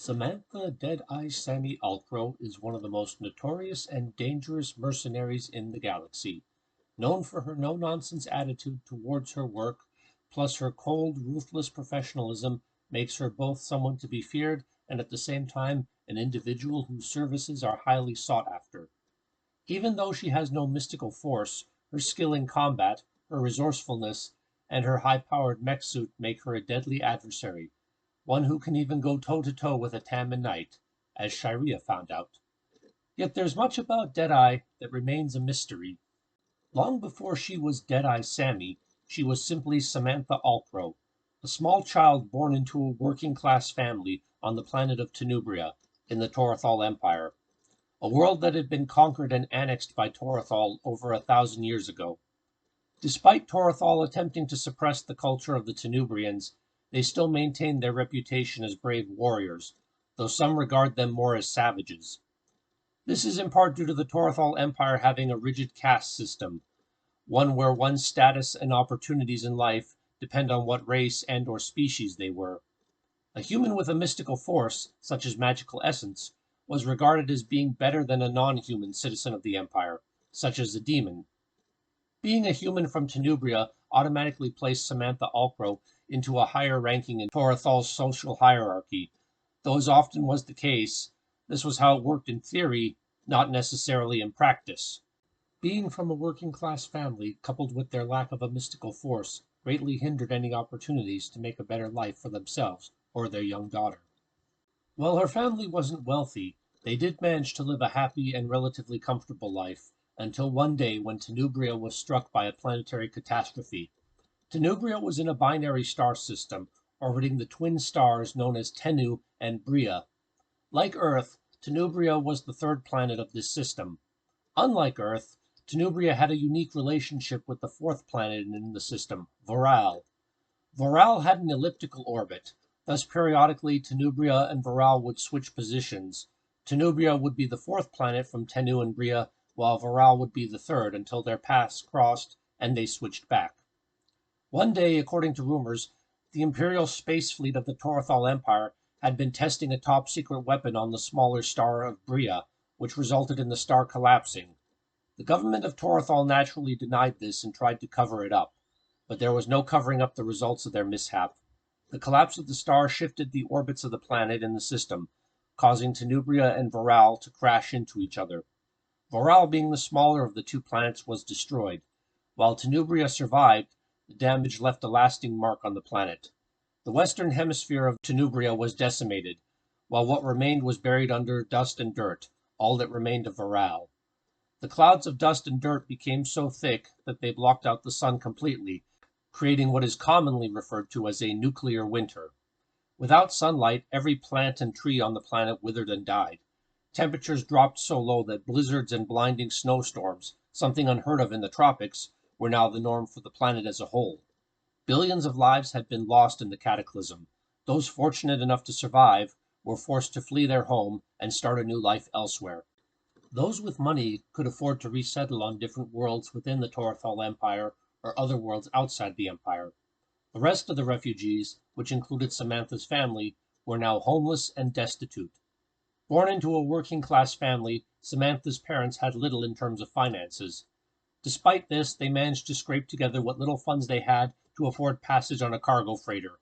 Samantha Dead-Eye Sammie Alcrow is one of the most notorious and dangerous mercenaries in the galaxy. Known for her no-nonsense attitude towards her work, plus her cold, ruthless professionalism makes her both someone to be feared and at the same time an individual whose services are highly sought after. Even though she has no mystical force, her skill in combat, her resourcefulness, and her high-powered mech suit make her a deadly adversary, one who can even go toe-to-toe with a Tamman Knight, as Shirea found out. Yet there's much about Deadeye that remains a mystery. Long before she was Deadeye Sammie, she was simply Samantha Alcrow, a small child born into a working-class family on the planet of Tenubria, in the Torathal Empire, a world that had been conquered and annexed by Torathal over 1,000 years ago. Despite Torathal attempting to suppress the culture of the Tenubrians, they still maintained their reputation as brave warriors, though some regard them more as savages. This is in part due to the Torathal Empire having a rigid caste system, one where one's status and opportunities in life depend on what race and/or species they were. A human with a mystical force, such as magical essence, was regarded as being better than a non-human citizen of the Empire, such as a demon. Being a human from Tenubria automatically placed Samantha Alcrow into a higher ranking in Torathal's social hierarchy, though as often was the case, this was how it worked in theory, not necessarily in practice. Being from a working-class family, coupled with their lack of a mystical force, greatly hindered any opportunities to make a better life for themselves or their young daughter. While her family wasn't wealthy, they did manage to live a happy and relatively comfortable life, until one day when Tenubria was struck by a planetary catastrophe. Tenubria was in a binary star system, orbiting the twin stars known as Tennu and Bria. Like Earth, Tenubria was the third planet of this system. Unlike Earth, Tenubria had a unique relationship with the fourth planet in the system, Voral. Voral had an elliptical orbit, thus periodically Tenubria and Voral would switch positions. Tenubria would be the fourth planet from Tennu and Bria, while Voral would be the third until their paths crossed and they switched back. One day, according to rumors, the Imperial space fleet of the Torathal Empire had been testing a top-secret weapon on the smaller star of Bria, which resulted in the star collapsing. The government of Torathal naturally denied this and tried to cover it up, but there was no covering up the results of their mishap. The collapse of the star shifted the orbits of the planet in the system, causing Tenubria and Voral to crash into each other. Voral, being the smaller of the two planets, was destroyed. While Tenubria survived, the damage left a lasting mark on the planet. The western hemisphere of Tenubria was decimated, while what remained was buried under dust and dirt, all that remained of Voral. The clouds of dust and dirt became so thick that they blocked out the sun completely, creating what is commonly referred to as a nuclear winter. Without sunlight, every plant and tree on the planet withered and died. Temperatures dropped so low that blizzards and blinding snowstorms, something unheard of in the tropics, were now the norm for the planet as a whole. Billions of lives had been lost in the cataclysm. Those fortunate enough to survive were forced to flee their home and start a new life elsewhere. Those with money could afford to resettle on different worlds within the Torathal Empire or other worlds outside the Empire. The rest of the refugees, which included Samantha's family, were now homeless and destitute. Born into a working-class family, Samantha's parents had little in terms of finances. Despite this, they managed to scrape together what little funds they had to afford passage on a cargo freighter.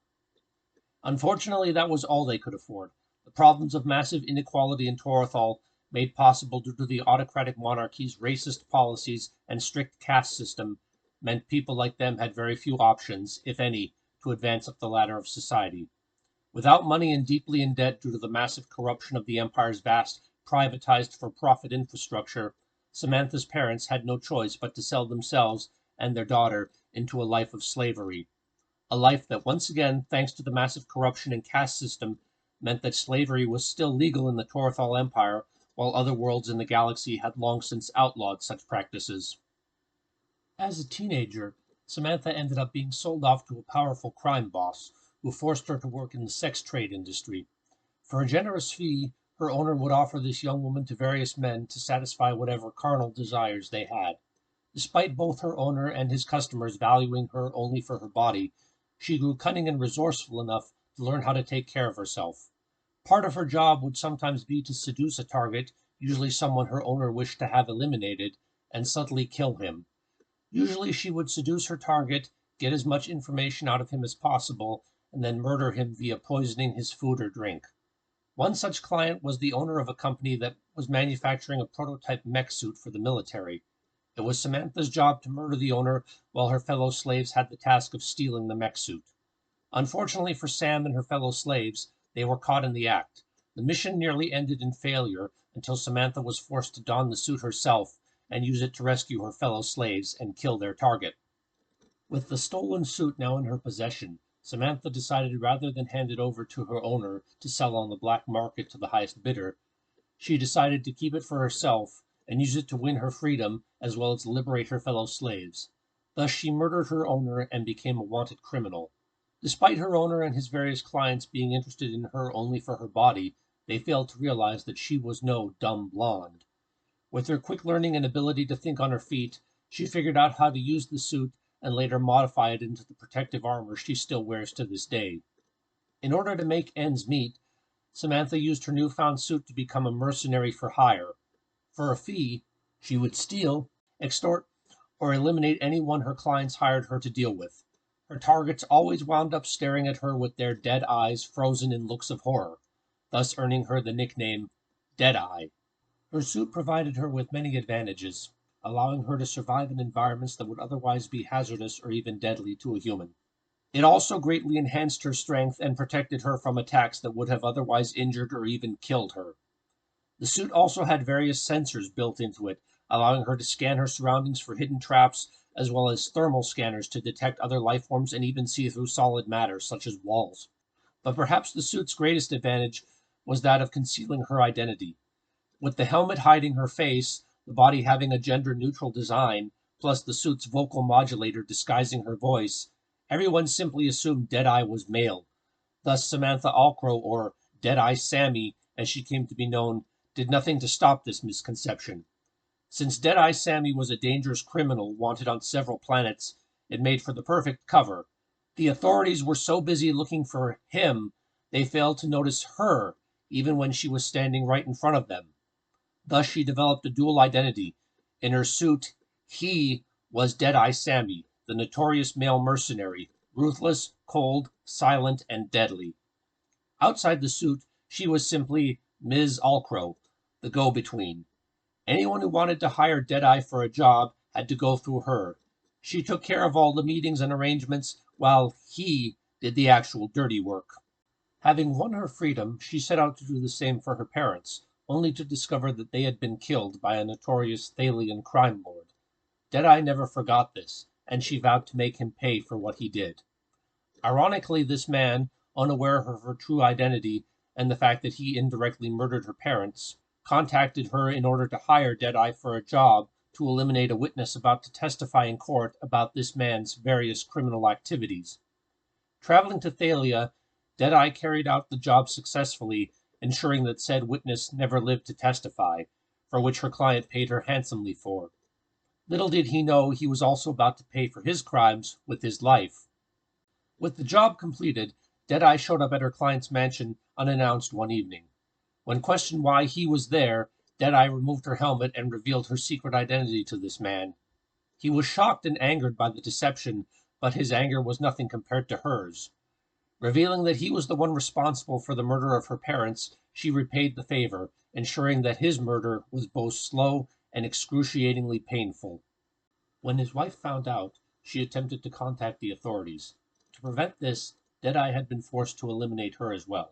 Unfortunately, that was all they could afford. The problems of massive inequality in Torathal, made possible due to the autocratic monarchy's racist policies and strict caste system, meant people like them had very few options, if any, to advance up the ladder of society. Without money and deeply in debt due to the massive corruption of the Empire's vast, privatized for-profit infrastructure, Samantha's parents had no choice but to sell themselves and their daughter into a life of slavery. A life that once again, thanks to the massive corruption and caste system, meant that slavery was still legal in the Torathal Empire, while other worlds in the galaxy had long since outlawed such practices. As a teenager, Samantha ended up being sold off to a powerful crime boss, who forced her to work in the sex trade industry. For a generous fee, her owner would offer this young woman to various men to satisfy whatever carnal desires they had. Despite both her owner and his customers valuing her only for her body, she grew cunning and resourceful enough to learn how to take care of herself. Part of her job would sometimes be to seduce a target, usually someone her owner wished to have eliminated, and subtly kill him. Usually she would seduce her target, get as much information out of him as possible, and then murder him via poisoning his food or drink. One such client was the owner of a company that was manufacturing a prototype mech suit for the military. It was Samantha's job to murder the owner while her fellow slaves had the task of stealing the mech suit. Unfortunately for Sam and her fellow slaves, they were caught in the act. The mission nearly ended in failure until Samantha was forced to don the suit herself and use it to rescue her fellow slaves and kill their target. With the stolen suit now in her possession, Samantha decided rather than hand it over to her owner to sell on the black market to the highest bidder, she decided to keep it for herself and use it to win her freedom as well as liberate her fellow slaves. Thus she murdered her owner and became a wanted criminal. Despite her owner and his various clients being interested in her only for her body, they failed to realize that she was no dumb blonde. With her quick learning and ability to think on her feet, she figured out how to use the suit and later modify it into the protective armor she still wears to this day. In order to make ends meet, Samantha used her newfound suit to become a mercenary for hire. For a fee, she would steal, extort, or eliminate anyone her clients hired her to deal with. Her targets always wound up staring at her with their dead eyes frozen in looks of horror, thus earning her the nickname Deadeye. Her suit provided her with many advantages, allowing her to survive in environments that would otherwise be hazardous or even deadly to a human. It also greatly enhanced her strength and protected her from attacks that would have otherwise injured or even killed her. The suit also had various sensors built into it, allowing her to scan her surroundings for hidden traps, as well as thermal scanners to detect other life forms and even see through solid matter, such as walls. But perhaps the suit's greatest advantage was that of concealing her identity. With the helmet hiding her face, the body having a gender-neutral design, plus the suit's vocal modulator disguising her voice, everyone simply assumed Deadeye was male. Thus Samantha Alcrow, or Deadeye Sammie, as she came to be known, did nothing to stop this misconception. Since Deadeye Sammie was a dangerous criminal wanted on several planets, it made for the perfect cover. The authorities were so busy looking for him, they failed to notice her, even when she was standing right in front of them. Thus she developed a dual identity. In her suit, he was Deadeye Sammie, the notorious male mercenary, ruthless, cold, silent, and deadly. Outside the suit, she was simply Ms. Alcrow, the go-between. Anyone who wanted to hire Deadeye for a job had to go through her. She took care of all the meetings and arrangements, while he did the actual dirty work. Having won her freedom, she set out to do the same for her parents, only to discover that they had been killed by a notorious Thalian crime lord. Deadeye never forgot this, and she vowed to make him pay for what he did. Ironically, this man, unaware of her true identity and the fact that he indirectly murdered her parents, contacted her in order to hire Deadeye for a job to eliminate a witness about to testify in court about this man's various criminal activities. Traveling to Thalia, Deadeye carried out the job successfully, ensuring that said witness never lived to testify, for which her client paid her handsomely for. Little did he know he was also about to pay for his crimes with his life. With the job completed, Deadeye showed up at her client's mansion unannounced one evening. When questioned why he was there, Deadeye removed her helmet and revealed her secret identity to this man. He was shocked and angered by the deception, but his anger was nothing compared to hers. Revealing that he was the one responsible for the murder of her parents, she repaid the favor, ensuring that his murder was both slow and excruciatingly painful. When his wife found out, she attempted to contact the authorities. To prevent this, Deadeye had been forced to eliminate her as well.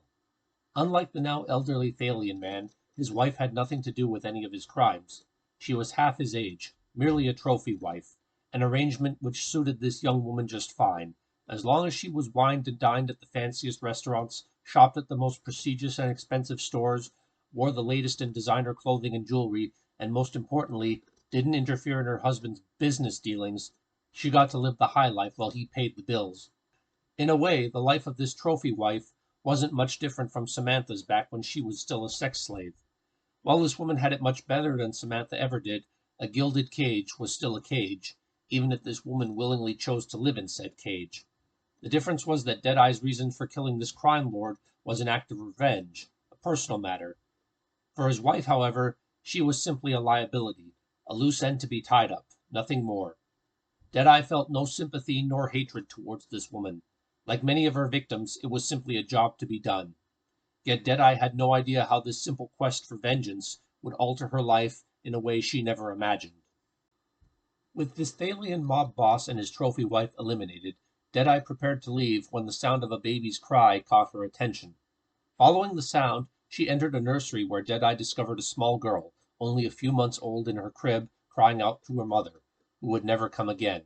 Unlike the now elderly Thalian man, his wife had nothing to do with any of his crimes. She was half his age, merely a trophy wife, an arrangement which suited this young woman just fine. As long as she was wined and dined at the fanciest restaurants, shopped at the most prestigious and expensive stores, wore the latest in designer clothing and jewelry, and most importantly, didn't interfere in her husband's business dealings, she got to live the high life while he paid the bills. In a way, the life of this trophy wife wasn't much different from Samantha's back when she was still a sex slave. While this woman had it much better than Samantha ever did, a gilded cage was still a cage, even if this woman willingly chose to live in said cage. The difference was that Deadeye's reason for killing this crime lord was an act of revenge, personal matter. For his wife, however, she was simply a liability, a loose end to be tied up, nothing more. Deadeye felt no sympathy nor hatred towards this woman. Like many of her victims, it was simply a job to be done. Yet Deadeye had no idea how this simple quest for vengeance would alter her life in a way she never imagined. With this Thalian mob boss and his trophy wife eliminated, Deadeye prepared to leave when the sound of a baby's cry caught her attention. Following the sound, she entered a nursery where Deadeye discovered a small girl, only a few months old, in her crib, crying out to her mother, who would never come again.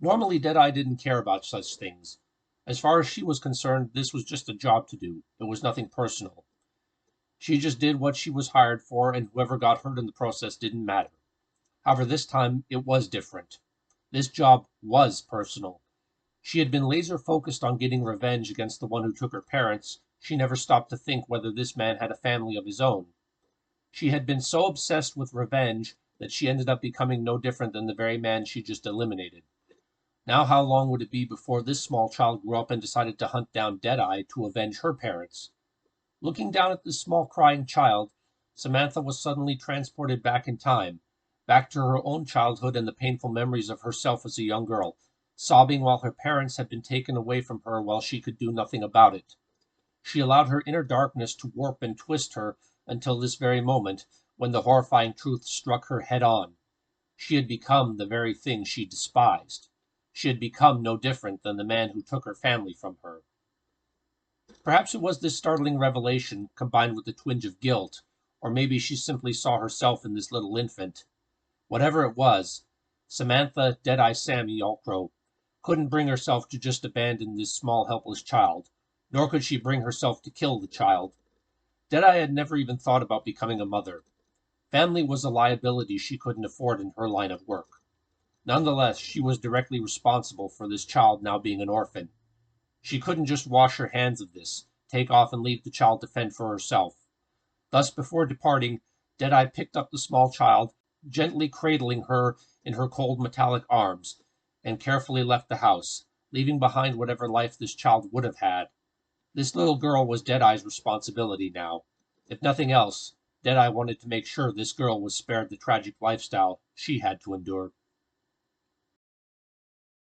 Normally, Deadeye didn't care about such things. As far as she was concerned, this was just a job to do. It was nothing personal. She just did what she was hired for, and whoever got hurt in the process didn't matter. However, this time it was different. This job was personal. She had been laser focused on getting revenge against the one who took her parents. She never stopped to think whether this man had a family of his own. She had been so obsessed with revenge that she ended up becoming no different than the very man she just eliminated. Now how long would it be before this small child grew up and decided to hunt down Deadeye to avenge her parents? Looking down at this small crying child, Samantha was suddenly transported back in time, back to her own childhood and the painful memories of herself as a young girl, sobbing while her parents had been taken away from her while she could do nothing about it. She allowed her inner darkness to warp and twist her until this very moment, when the horrifying truth struck her head on. She had become the very thing she despised. She had become no different than the man who took her family from her. Perhaps it was this startling revelation, combined with a twinge of guilt, or maybe she simply saw herself in this little infant. Whatever it was, Samantha Deadeye Sammie Alcrow couldn't bring herself to just abandon this small helpless child, nor could she bring herself to kill the child. Deadeye had never even thought about becoming a mother. Family was a liability she couldn't afford in her line of work. Nonetheless, she was directly responsible for this child now being an orphan. She couldn't just wash her hands of this, take off and leave the child to fend for herself. Thus, before departing, Deadeye picked up the small child, gently cradling her in her cold metallic arms, and carefully left the house, leaving behind whatever life this child would have had. This little girl was Deadeye's responsibility now. If nothing else, Deadeye wanted to make sure this girl was spared the tragic lifestyle she had to endure.